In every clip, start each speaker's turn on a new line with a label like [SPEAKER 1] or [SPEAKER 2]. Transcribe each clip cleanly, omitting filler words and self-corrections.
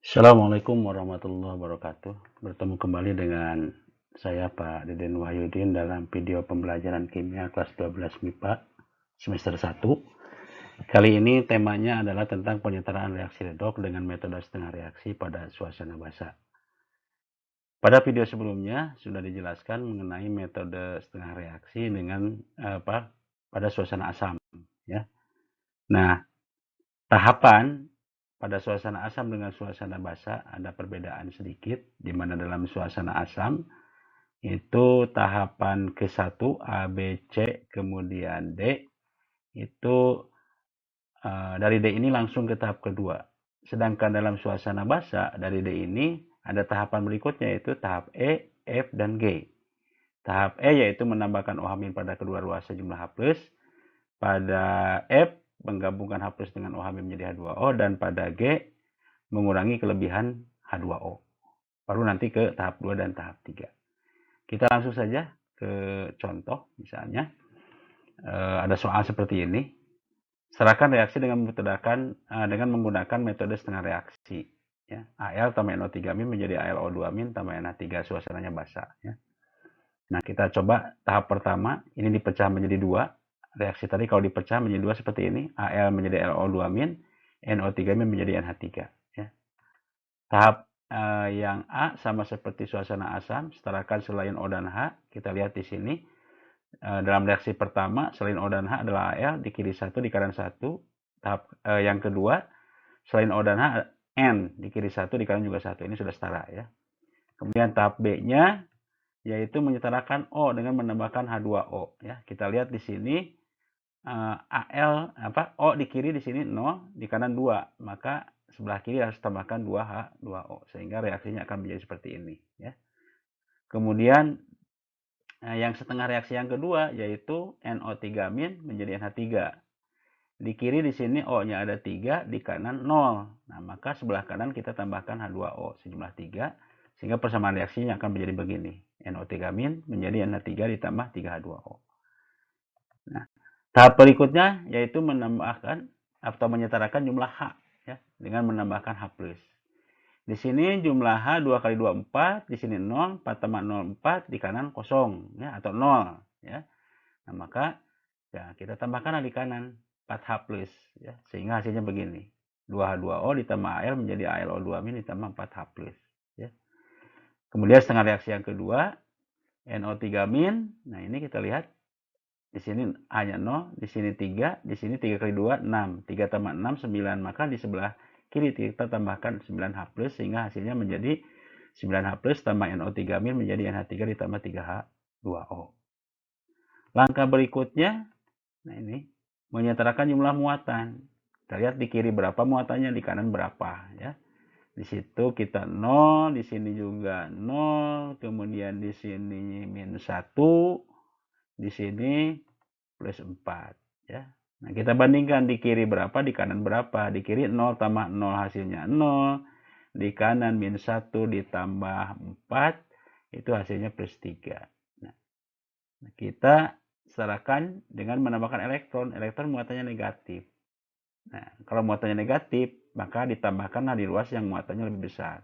[SPEAKER 1] Assalamualaikum warahmatullahi wabarakatuh. Bertemu kembali dengan saya Pak Deden Wahyudin dalam video pembelajaran kimia kelas 12 MIPA semester 1. Kali ini temanya adalah tentang penyetaraan reaksi redoks dengan metode setengah reaksi pada suasana basah. Pada video sebelumnya sudah dijelaskan mengenai metode setengah reaksi dengan pada suasana asam, ya. Nah, tahapan pada suasana asam dengan suasana basah ada perbedaan sedikit, di mana dalam suasana asam itu tahapan ke-1 A, B, C, kemudian D, itu dari D ini langsung ke tahap kedua. Sedangkan dalam suasana basah dari D ini ada tahapan berikutnya, yaitu tahap E, F, dan G. Tahap E yaitu menambahkan OH- pada kedua ruas sejumlah H+, pada F menggabungkan H+ dengan OH- menjadi H2O, dan pada G mengurangi kelebihan H2O. Baru nanti ke tahap 2 dan tahap 3. Kita langsung saja ke contoh. Misalnya ada soal seperti ini. Serahkan reaksi dengan menggunakan metode setengah reaksi. Ya. Al tambah NO3- menjadi AlO2- tambah NH3, suasananya basah. Ya. Nah, kita coba tahap pertama. Ini dipecah menjadi 2. Reaksi tadi kalau dipecah menjadi 2 seperti ini. Al menjadi LO2-, NO3- menjadi NH3. Ya. Tahap yang A sama seperti suasana asam, setarakan selain O dan H. Kita lihat di sini. Dalam reaksi pertama, selain O dan H adalah Al, di kiri 1, di kanan 1. Tahap yang kedua, selain O dan H, N, di kiri 1, di kanan juga 1. Ini sudah setara, ya. Kemudian tahap B-nya, yaitu menyetarakan O dengan menambahkan H2O. Ya. Kita lihat di sini, O di kiri di sini 0, di kanan 2. Maka sebelah kiri harus tambahkan 2H2O. Sehingga reaksinya akan menjadi seperti ini. Ya. Kemudian yang setengah reaksi yang kedua yaitu NO3- menjadi NH3. Di kiri di sini O-nya ada 3, di kanan 0. Nah, maka sebelah kanan kita tambahkan H2O sejumlah 3, sehingga persamaan reaksinya akan menjadi begini. NO3- menjadi NH3 ditambah 3H2O. Nah, tahap berikutnya yaitu menambahkan atau menyetarakan jumlah H, ya, dengan menambahkan H+. Di sini jumlah H 2 kali 2 4, di sini 0, 4 tambah 0 4, di kanan kosong, ya, atau 0, ya. Nah, maka ya kita tambahkan di kanan 4H+, ya, sehingga hasilnya begini. 2H2O ditambah Al menjadi AlO2- ditambah 4H+, ya. Kemudian setengah reaksi yang kedua, NO3-. Nah, ini kita lihat di sini hanya 0, di sini 3, di sini 3 kali 2 6, 3 tambah 6 9, maka di sebelah kiri kita tambahkan 9H+, sehingga hasilnya menjadi 9H+ tambah NO3- menjadi NH3 ditambah 3H2O. Langkah berikutnya, nah ini, menyetarakan jumlah muatan. Kita lihat di kiri berapa muatannya, di kanan berapa, ya. Di situ kita 0, di sini juga 0, kemudian di sini -1, di sini +4, ya. Nah, kita bandingkan di kiri berapa, di kanan berapa. Di kiri 0 tambah 0 hasilnya 0. Di kanan -1 ditambah 4, itu hasilnya +3. Nah, kita setarakan dengan menambahkan elektron. Elektron muatannya negatif. Nah, kalau muatannya negatif, maka ditambahkanlah di ruas yang muatannya lebih besar.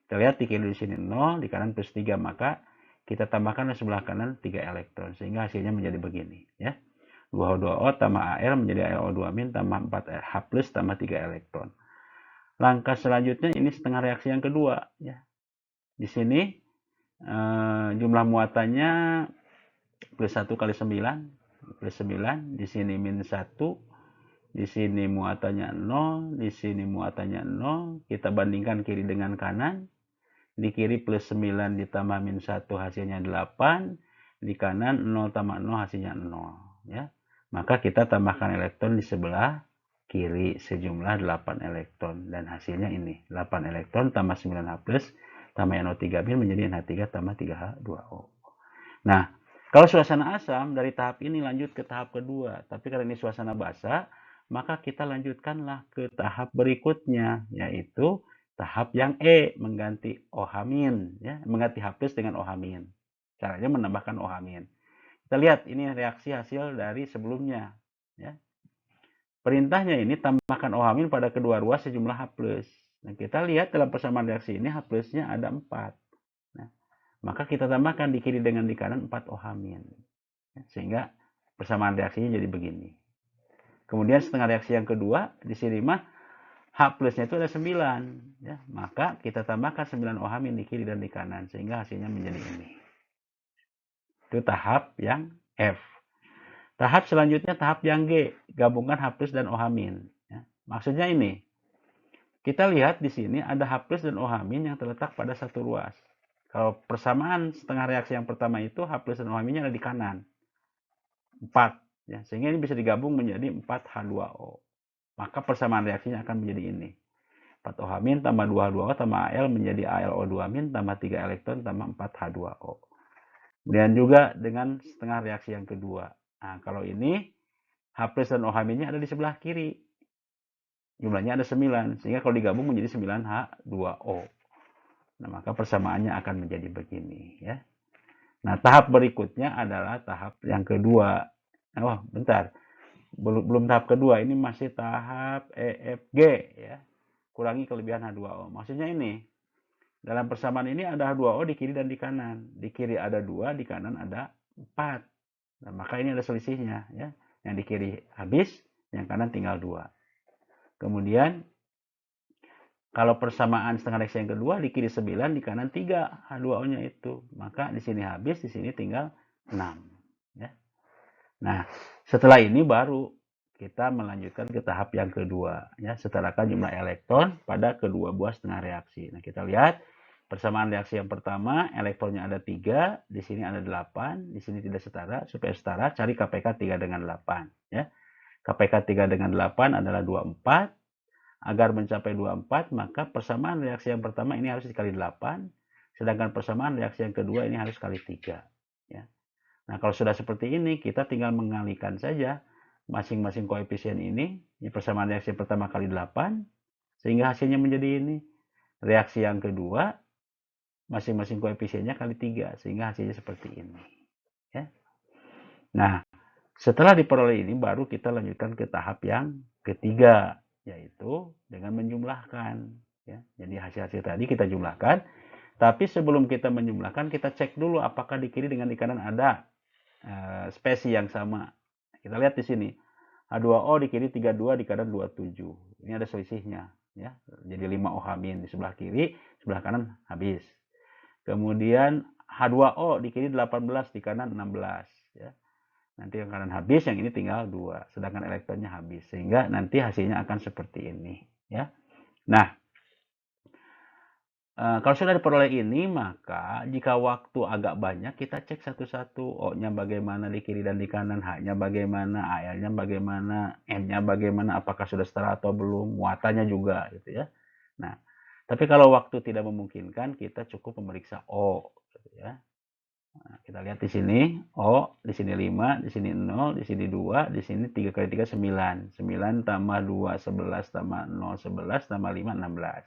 [SPEAKER 1] Kita lihat di kiri di sini 0, di kanan +3, maka kita tambahkan di sebelah kanan 3 elektron, sehingga hasilnya menjadi begini, ya. 2H2O tambah Al menjadi AlO2- tambah 4H+ tambah 3 elektron. Langkah selanjutnya ini setengah reaksi yang kedua, ya. Di sini jumlah muatannya +1 kali 9, +9, di sini -1, di sini muatannya 0, di sini muatannya 0. Kita bandingkan kiri dengan kanan. Di kiri +9 ditambah -1 hasilnya 8. Di kanan 0 tambah 0 hasilnya 0. Ya. Maka kita tambahkan elektron di sebelah kiri sejumlah 8 elektron. Dan hasilnya ini. 8 elektron tambah 9H+, tambah NO3- menjadi NH3 tambah 3H2O. Nah, kalau suasana asam dari tahap ini lanjut ke tahap kedua. Tapi karena ini suasana basah, maka kita lanjutkanlah ke tahap berikutnya, yaitu tahap yang E, mengganti OH-, ya, mengganti H+ dengan OH-. Caranya menambahkan OH-. Kita lihat ini reaksi hasil dari sebelumnya, ya. Perintahnya ini tambahkan OH- pada kedua ruas sejumlah H+. Nah, kita lihat dalam persamaan reaksi ini H plusnya ada 4. Nah, maka kita tambahkan di kiri dengan di kanan 4 OH-. Sehingga persamaan reaksinya jadi begini. Kemudian setengah reaksi yang kedua, di sini mah H plusnya itu ada 9. Ya, maka kita tambahkan 9 OH- di kiri dan di kanan. Sehingga hasilnya menjadi ini. Itu tahap yang F. Tahap selanjutnya tahap yang G. Gabungkan H plus dan OH-. Ya, maksudnya ini. Kita lihat di sini ada H plus dan OH- yang terletak pada satu ruas. Kalau persamaan setengah reaksi yang pertama itu H plus dan OH- ada di kanan. 4. Ya, sehingga ini bisa digabung menjadi 4H2O. Maka persamaan reaksinya akan menjadi ini. 4OH- tambah 2H2O tambah Al menjadi AlO2- tambah 3 elektron tambah 4H2O. Kemudian juga dengan setengah reaksi yang kedua. Nah, kalau ini H plus dan OH- ada di sebelah kiri. Jumlahnya ada 9. Sehingga kalau digabung menjadi 9H2O. Nah, maka persamaannya akan menjadi begini. Ya. Nah, tahap berikutnya adalah tahap yang kedua. Oh, bentar. Belum tahap kedua. Ini masih tahap EFG. Ya. Kurangi kelebihan H2O. Maksudnya ini. Dalam persamaan ini ada H2O di kiri dan di kanan. Di kiri ada 2, di kanan ada 4. Nah, maka ini ada selisihnya. Ya. Yang di kiri habis, yang kanan tinggal 2. Kemudian kalau persamaan setengah reaksi yang kedua, di kiri 9, di kanan 3 H2O-nya itu. Maka di sini habis, di sini tinggal 6. Ya. Nah, setelah ini baru kita melanjutkan ke tahap yang kedua. Ya, setarakan jumlah elektron pada kedua buah setengah reaksi. Nah, kita lihat persamaan reaksi yang pertama, elektronnya ada 3, di sini ada 8, di sini tidak setara. Supaya setara, cari KPK 3 dengan 8. Ya. KPK 3 dengan 8 adalah 24. Agar mencapai 24, maka persamaan reaksi yang pertama ini harus dikali 8, sedangkan persamaan reaksi yang kedua ini harus kali 3. Ya. Nah, kalau sudah seperti ini, kita tinggal mengalikan saja masing-masing koefisien ini. Ini persamaan reaksi yang pertama kali 8, sehingga hasilnya menjadi ini. Reaksi yang kedua, masing-masing koefisiennya kali 3, sehingga hasilnya seperti ini. Ya. Nah, setelah diperoleh ini, baru kita lanjutkan ke tahap yang ketiga, yaitu dengan menjumlahkan. Ya. Jadi hasil-hasil tadi kita jumlahkan, tapi sebelum kita menjumlahkan, kita cek dulu apakah di kiri dengan di kanan ada spesi yang sama. Kita lihat di sini, H2O di kiri 32, di kanan 27. Ini ada selisihnya. Ya. Jadi 5 OH- di sebelah kiri, sebelah kanan habis. Kemudian H2O di kiri 18, di kanan 16. Ya. Nanti yang kanan habis, yang ini tinggal 2. Sedangkan elektronnya habis. Sehingga nanti hasilnya akan seperti ini. Ya. Nah, kalau sudah diperoleh ini, maka jika waktu agak banyak, kita cek satu-satu. O-nya bagaimana di kiri dan di kanan, H-nya bagaimana, Al-nya bagaimana, M-nya bagaimana, apakah sudah setara atau belum, muatannya juga. Gitu ya. Nah, tapi kalau waktu tidak memungkinkan, kita cukup memeriksa O. Gitu ya. Nah, kita lihat di sini, O, di sini 5, di sini 0, di sini 2, di sini 3 kali 3, 9. 9 tambah 2, 11, tambah 0, 11, tambah 5, 16.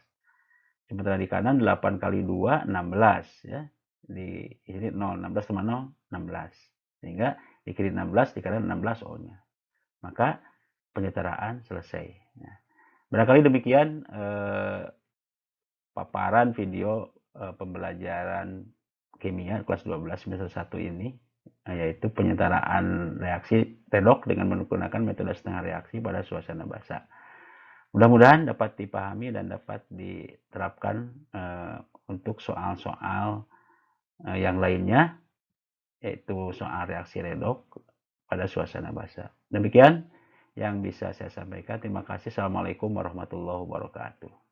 [SPEAKER 1] Sementara di kanan 8 kali 2, 16. Ya. Di sini 0, 16 tambah 0, 16. Sehingga di kiri 16, di kanan 16 O-nya. Maka penyetaraan selesai. Nah, barangkali demikian paparan video pembelajaran kimia kelas 12 semester 1 ini, yaitu penyetaraan reaksi redoks dengan menggunakan metode setengah reaksi pada suasana basah. Mudah-mudahan dapat dipahami dan dapat diterapkan untuk soal-soal yang lainnya, yaitu soal reaksi redoks pada suasana basah. Demikian yang bisa saya sampaikan. Terima kasih. Assalamualaikum warahmatullahi wabarakatuh.